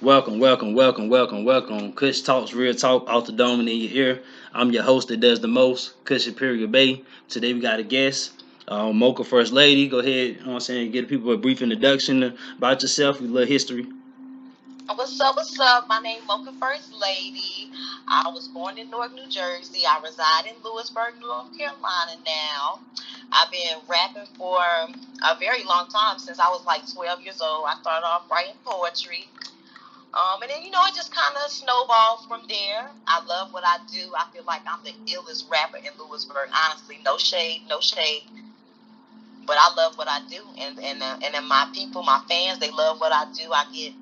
Welcome. Kush Talks Real Talk off the dome and in your ear. I'm your host that does the most, Kush Superior Bay. Today we got a guest, Mocha FirstLady. Go ahead, you know what I'm saying, give people a brief introduction about yourself, a little history. What's up? What's up? My name Mocha FirstLady. I was born in Newark, New Jersey. I reside in Louisburg, North Carolina now. I've been rapping for a very long time since I was like 12 years old. I started off writing poetry. And then, it just kind of snowballed from there. I love what I do. I feel like I'm the illest rapper in Louisburg. Honestly, no shade, no shade. But I love what I do, and then my people, my fans, they love what I do. I get,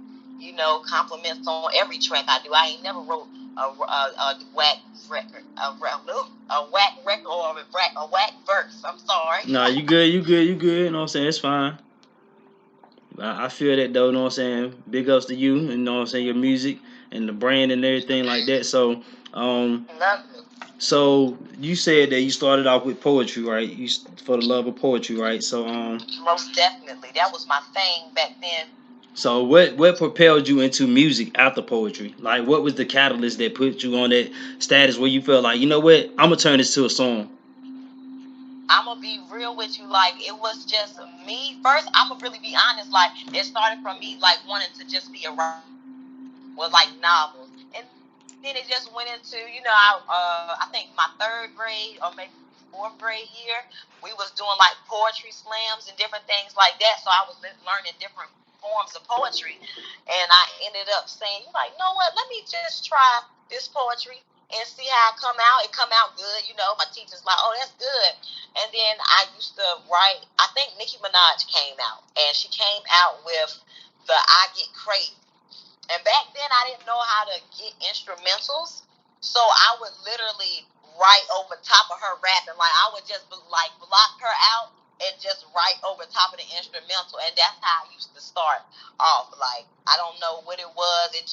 compliments on every track I do. I ain't never wrote a whack record, a whack record or a whack verse. I'm sorry. Nah, you good. You know what I'm saying? It's fine. I feel that though, you know what I'm saying? Big ups to you, you know what I'm saying, your music and the brand and everything like that. Um, Love it. so you said that you started off with poetry, right? For the love of poetry, right? Most definitely, that was my thing back then. So what propelled you into music after poetry? Like what was the catalyst that put you on that status where you felt like, you know what, I'm gonna turn this to a song? I'm gonna be real with you. Like, it was just me first. I'm gonna really be honest. Like, it started from me like wanting to just be a writer with like novels, and then it just went into I think my third grade or maybe fourth grade year, we was doing like poetry slams and different things like that. So I was learning different forms of poetry, and I ended up saying, like, you know what? Let me just try this poetry and see how it come out. It come out good, My teacher's like, oh, that's good. And then I used to write. I think Nicki Minaj came out, and she came out with the "I Get Crazy." And back then, I didn't know how to get instrumentals, so I would literally write over top of her rapping. Like, I would just like block her out and just write over top of the instrumental, and that's how I used to start off. Like, I don't know what it was. It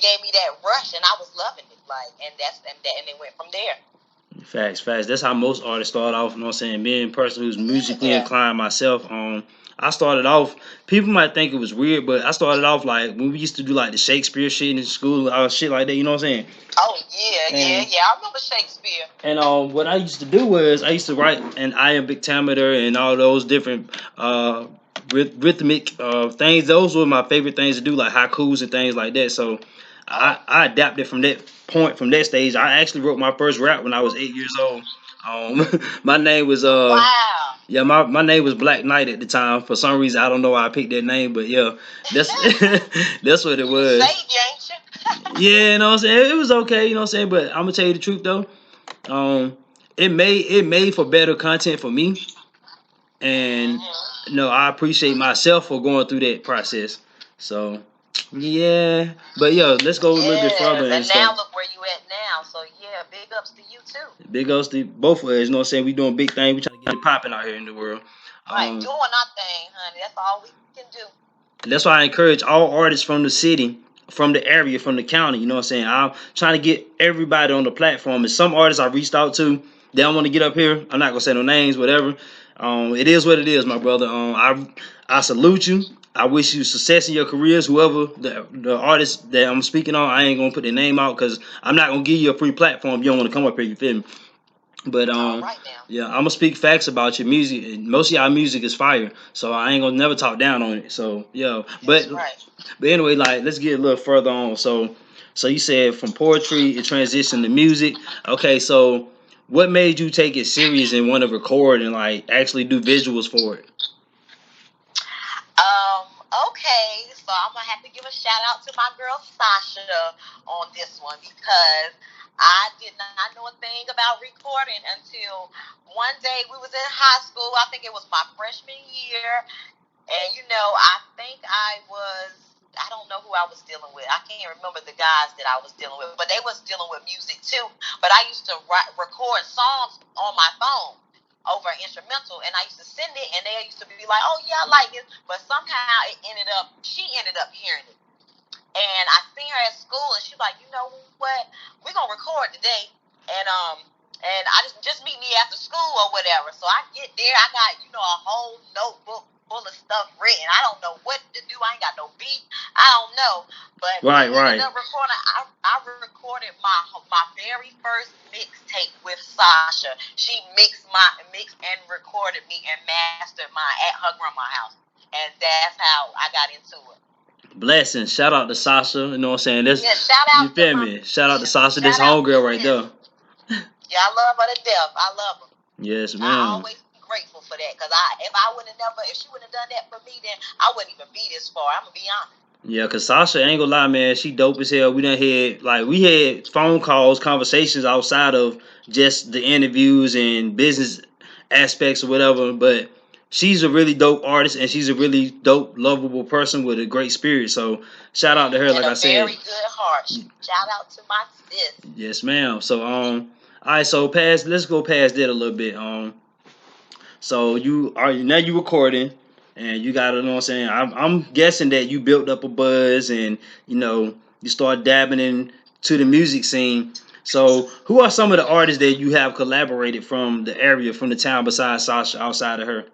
gave me that rush, and I was loving it. Like, and it went from there. Facts. That's how most artists start off. You know what I'm saying? Being a person who's musically Yeah. inclined myself, I started off. People might think it was weird, but I started off like when we used to do like the Shakespeare shit in school, shit like that. You know what I'm saying? Oh yeah. I remember Shakespeare. And what I used to do was I used to write an iambic pentameter and all those different rhythmic things. Those were my favorite things to do, like haikus and things like that. So I adapted from that point, from that stage. I actually wrote my first rap when I was 8 years old. My name was Wow. yeah, my name was Black Knight at the time. For some reason, I don't know why I picked that name, but yeah, that's that's what it You was. saved, ain't you? Yeah, you know what I'm saying? It was okay, you know what I'm saying? But I'm gonna tell you the truth though. Um, it made for better content for me, and I appreciate myself for going through that process. So yeah, but yeah, let's go a little bit further Yes, and and stuff. now look where you at now. So yeah, big ups to you too. Big ups to both of us. You know what I'm saying? We doing big things. We trying to get it popping out here in the world. Right, Um, doing our thing, honey. That's all we can do. that's why I encourage all artists from the city, from the area, from the county. You know what I'm saying? I'm trying to get everybody on the platform. And some artists I reached out to, they don't want to get up here. I'm not gonna say no names, whatever. It is what it is, my brother. I salute you. I wish you success in your careers. Whoever the artist that I'm speaking on, I ain't gonna put their name out because I'm not gonna give you a free platform if you don't want to come up here. You feel me? But All right now. yeah, I'm gonna speak facts about your music. And most of y'all music is fire, so I ain't gonna never talk down on it. So yeah, That's right. but anyway, like let's get a little further on. So you said from poetry it transitioned to music. Okay, so what made you take it serious and want to record and like actually do visuals for it? Okay, so I'm gonna have to give a shout out to my girl Sasha on this one because I did not know a thing about recording until one day we was in high school. I think it was my freshman year, and I think I don't know who I was dealing with. I can't remember the guys that I was dealing with, but they was dealing with music too. But I used to record songs on my phone over an instrumental, and I used to send it, and they used to be like, "Oh yeah, I like it," but somehow she ended up hearing it, and I seen her at school, and she's like, "You know what? We're gonna record today," and I just meet me after school or whatever. So I get there, I got a whole notebook full of stuff written. I don't know what to do. I ain't got no beat. I don't know. But Right, we ended up recording. I recorded my very first mixtape with Sasha. She mixed and recorded me and mastered mine at her grandma's house. And that's how I got into it. Blessings. Shout out to Sasha. You know what I'm saying? That's, shout out. You feel me? Shout out to Sasha. This homegirl right there. Yeah, I love her to death. I love her. Yes, ma'am. I always be grateful for that, because if she wouldn't have done that for me, then I wouldn't even be this far. I'm gonna be honest. Yeah, cause Sasha, ain't gonna lie, man, she dope as hell. We had phone calls, conversations outside of just the interviews and business aspects or whatever. But she's a really dope artist, and she's a really dope, lovable person with a great spirit. So shout out to her, like I said. Very good heart. Shout out to my sis. Yes, ma'am. So all right, so let's go past that a little bit. So now you recording, and you got, you know what I'm saying? I'm guessing that you built up a buzz, and you start dabbing into the music scene. So who are some of the artists that you have collaborated from the area, from the town, besides Sasha, outside of her?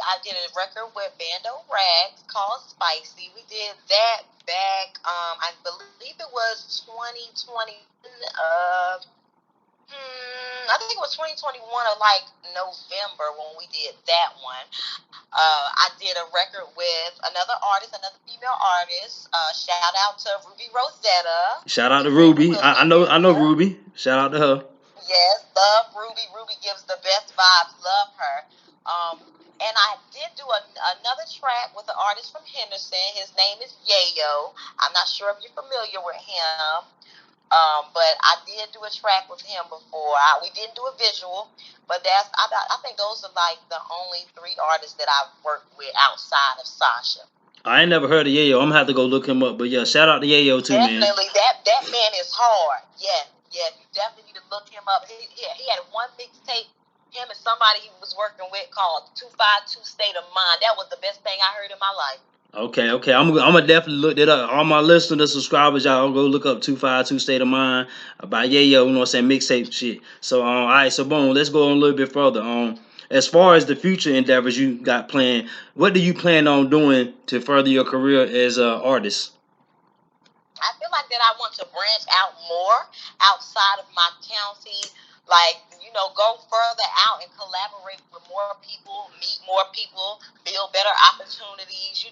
I did a record with Bando Rags called Spicy. We did that back, I believe it was 2020. I think it was 2021 or like November when we did that one. I did a record with another female artist. Shout out to Ruby Rosetta. Shout out to Ruby. I know Ruby. Shout out to her. Yes, love Ruby. Ruby gives the best vibes. Love her. And I did do another track with an artist from Henderson. His name is Yayo. I'm not sure if you're familiar with him. But I did do a track with him before. We didn't do a visual, but I think those are like the only 3 artists that I've worked with outside of Sasha. I ain't never heard of Yayo. I'm gonna have to go look him up. But yeah, shout out to Yayo too, man. Definitely, that man is hard. Yeah, you definitely need to look him up. He had one mixtape, him and somebody he was working with, called 252 State of Mind. That was the best thing I heard in my life. Okay. I'm gonna definitely look that up. All my listeners, subscribers, y'all go look up 252 State of Mind by Yayo. You know what I'm saying? Mixtape shit. So all right. So boom. Let's go on a little bit further. As far as the future endeavors you got planned, what do you plan on doing to further your career as an artist? I feel like that I want to branch out more outside of my county. Like, go further out and collaborate with more people, meet more people, build better opportunities,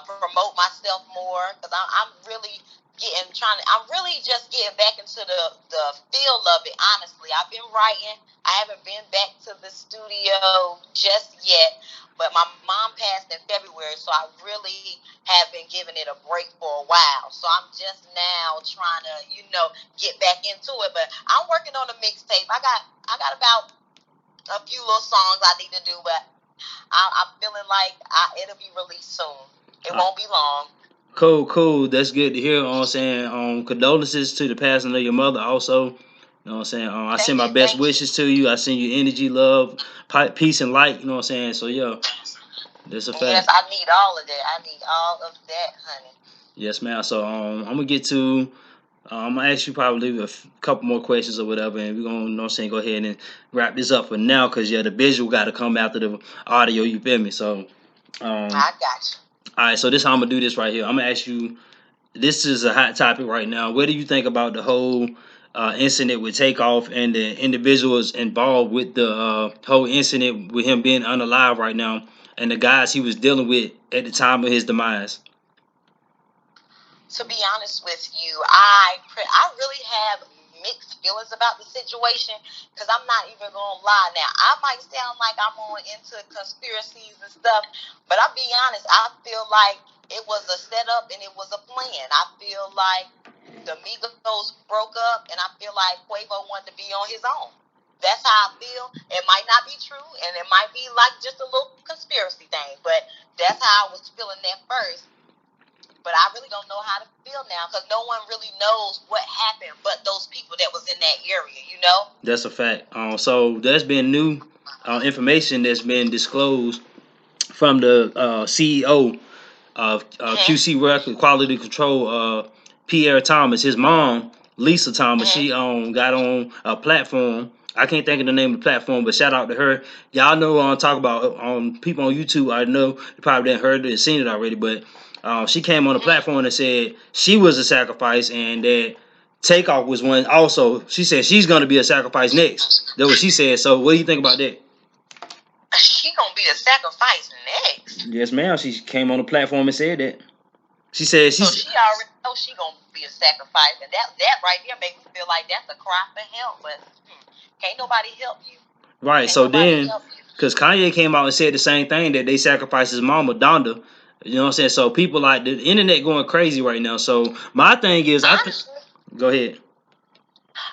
promote myself more. Because I'm really just getting back into the feel of it, honestly. I've been writing. I haven't been back to the studio just yet. But my mom passed in February, so I really have been giving it a break for a while. So I'm just now trying to, get back into it. But I'm working on a mixtape. I got about a few little songs I need to do, but I'm feeling like it'll be released soon. It won't be long. Cool. That's good to hear. You know what I'm saying? Condolences to the passing of your mother also. You know what I'm saying? I send my best wishes to you. I send you energy, love, peace, and light. You know what I'm saying? So, yeah, that's a fact. Yes, I need all of that. I need all of that, honey. Yes, ma'am. So, I'm going to get to, I'm going to ask you probably a couple more questions or whatever, and we're going to, you know what I'm saying, go ahead and wrap this up for now because, the visual got to come after the audio, you feel me? So, I got you. All right, so this is how I'm going to do this right here. I'm going to ask you, this is a hot topic right now. What do you think about the whole incident with Takeoff and the individuals involved with the whole incident with him being unalive right now and the guys he was dealing with at the time of his demise? To be honest with you, I really have mixed feelings about the situation because I'm not even going to lie. Now, I might sound like I'm into conspiracies and stuff, but I'll be honest, I feel like it was a setup and it was a plan. I feel like the Migos broke up, and I feel like Quavo wanted to be on his own. That's how I feel. It might not be true, and it might be like just a little conspiracy thing, but that's how I was feeling at first. But I really don't know how to feel now because no one really knows what happened but those people that was in that area, That's a fact. So there's been new information that's been disclosed from the CEO of QC Record Quality Control, Pierre Thomas. His mom, Lisa Thomas, she got on a platform I can't think of the name of the platform, but shout out to her. Y'all know talk about people on YouTube. I know you probably didn't heard it and seen it already, but she came on the platform and said she was a sacrifice and that Takeoff was one. Also, she said she's gonna be a sacrifice next. That's what she said. So, what do you think about that? She gonna be the sacrifice next. Yes, ma'am. She came on the platform and said that. She said So she already knows she gonna be a sacrifice, and that right there make me feel like that's a cry for help. But can't nobody help you. Right. So then, because Kanye came out and said the same thing that they sacrificed his mama, Donda. You know what I'm saying? So people like the internet going crazy right now. So my thing is, go ahead.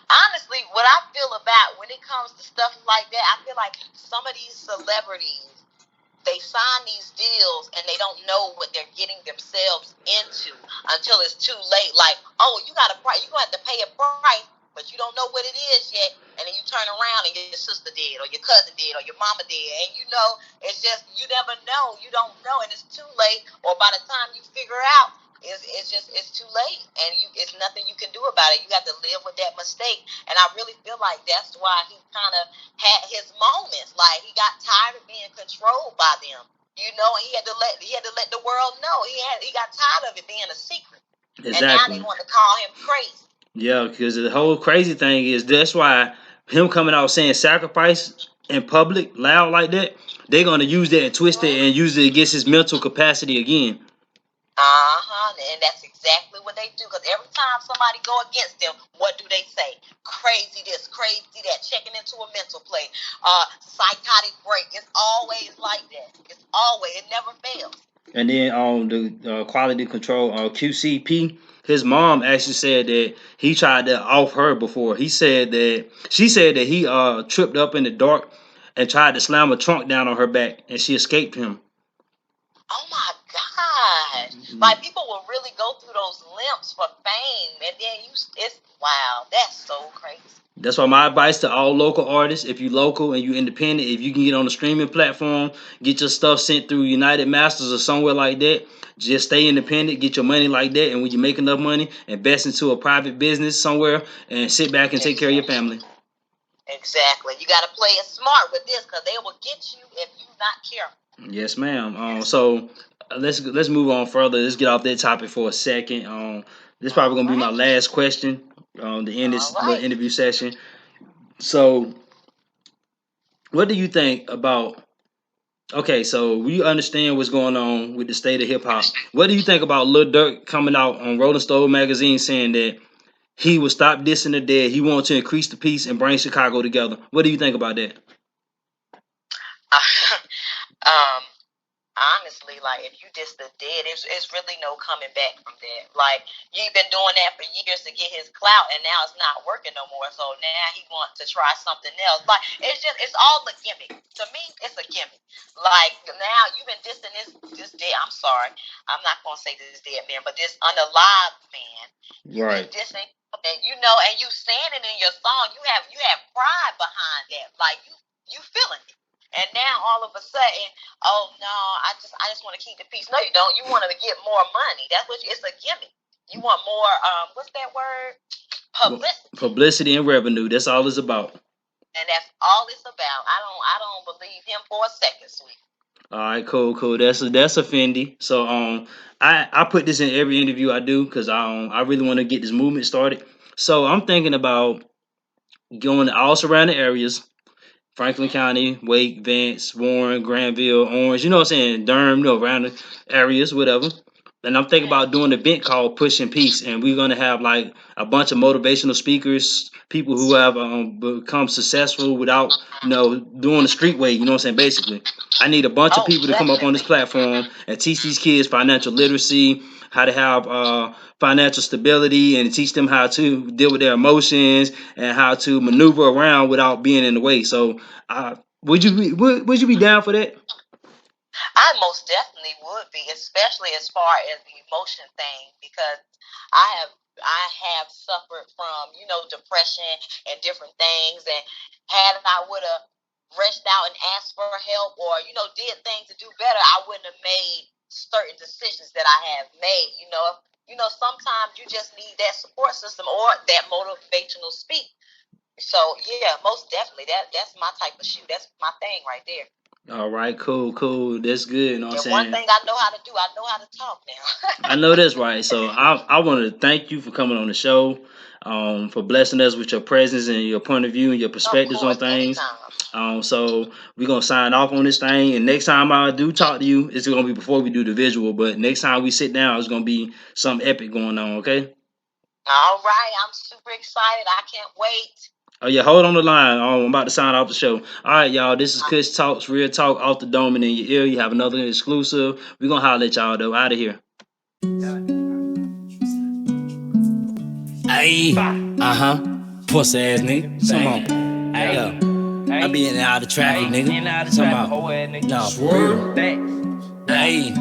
Honestly, what I feel about when it comes to stuff like that, I feel like some of these celebrities, they sign these deals and they don't know what they're getting themselves into until it's too late. Like, oh, you got a price, you gonna have to pay a price, but you don't know what it is yet. And then you turn around and your sister did, or your cousin did, or your mama did, and it's just you never know. You don't know, and it's too late. Or by the time you figure out, it's too late, and it's nothing you can do about it. You got to live with that mistake. And I really feel like that's why he kind of had his moments. Like he got tired of being controlled by them, and he had to let the world know. He got tired of it being a secret. Exactly. And now they want to call him crazy. Yeah, because the whole crazy thing is that's why him coming out saying sacrifice in public, loud like that, they're gonna use that and twist it and use it against his mental capacity again. And that's exactly what they do. Because every time somebody go against them, what do they say? Crazy this, crazy that, checking into a mental place, psychotic break. It's always like that. It's always, it never fails. And then on the quality control QCP, his mom actually said that he tried to off her before. She said that he tripped up in the dark and tried to slam a trunk down on her back, and she escaped him. Oh my God! Like people will really go through those limps for fame, and then it's wow. That's so crazy. That's why my advice to all local artists: if you local and you independent, if you can get on the streaming platform, get your stuff sent through United Masters or somewhere like that. Just stay independent, get your money like that, and when you make enough money, invest into a private business somewhere, and sit back and take care of your family. Exactly. You got to play it smart with this because they will get you if you're not careful. Yes, ma'am. So let's move on further. Let's get off that topic for a second. This is probably gonna be my last question to end this little interview session. So, what do you think about? Okay, so we understand what's going on with the state of hip hop. What do you think about Lil Durk coming out on Rolling Stone magazine saying that he will stop dissing the dead? He wants to increase the peace and bring Chicago together. What do you think about that? Honestly, like if you diss the dead, it's really no coming back from that. Like you've been doing that for years to get his clout, and now it's not working no more. So now he wants to try something else. Like it's all a gimmick. To me, it's a gimmick. Like now you've been dissing this dead. I'm sorry, I'm not gonna say this dead man, but this unalived man. You've been dissing, and and you saying it in your song. You have pride behind that. Like you feeling it. And now all of a sudden, oh no, I just want to keep the peace. No, you don't. You want to get more money. That's what it's a gimmick. You want more what's that word? Publicity. Publicity and revenue. That's all it's about. And that's all it's about. I don't believe him for a second, sweet. All right, cool. That's a Fendi. So I put this in every interview I do because I really want to get this movement started. So I'm thinking about going to all surrounding areas. Franklin County, Wake, Vance, Warren, Granville, Orange, you know what I'm saying, Durham, around the areas, whatever. And I'm thinking about doing an event called Pushing Peace, and we're gonna have like a bunch of motivational speakers, people who have become successful without, doing the street way. You know what I'm saying? Basically, I need a bunch of people to come up on this platform and teach these kids financial literacy, how to have financial stability, and teach them how to deal with their emotions and how to maneuver around without being in the way. So, would you be down for that? I most definitely would be, especially as far as the emotion thing, because I have suffered from depression and different things, and had I would have rushed out and asked for help or did things to do better, I wouldn't have made certain decisions that I have made. Sometimes you just need that support system or that motivational So yeah, most definitely. That's my type of shoe. That's my thing right there. All right, cool. That's good. You know what I'm saying? One thing I know how to do, I know how to talk now. I know that's right. So I want to thank you for coming on the show, for blessing us with your presence and your point of view and your perspectives on things. So we're gonna sign off on this thing, and next time I do talk to you, it's gonna be before we do the visual. But next time we sit down, it's gonna be something epic going on. Okay. All right, I'm super excited. I can't wait. Oh yeah, hold on the line. I'm about to sign off the show. All right, y'all. This is Kush Talks, real talk off the dome and in your ear. You have another exclusive. We're gonna holler at y'all though. Out of here. Ayy, pussy ass nigga. Come on. Yeah. I be in and out of traffic, nigga. Come on. Nah, for real. Ayy.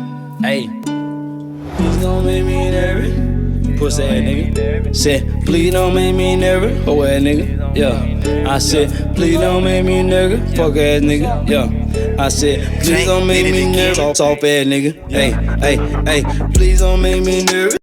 Please don't make me nervous. Pussy ass nigga. Said, please don't make me nervous. Hoe ass nigga. Yeah. I said, please don't make me nervous. Fuck ass nigga. Yeah. I said, please don't make me nervous. Soft ass nigga. Hey. Please don't make me nervous.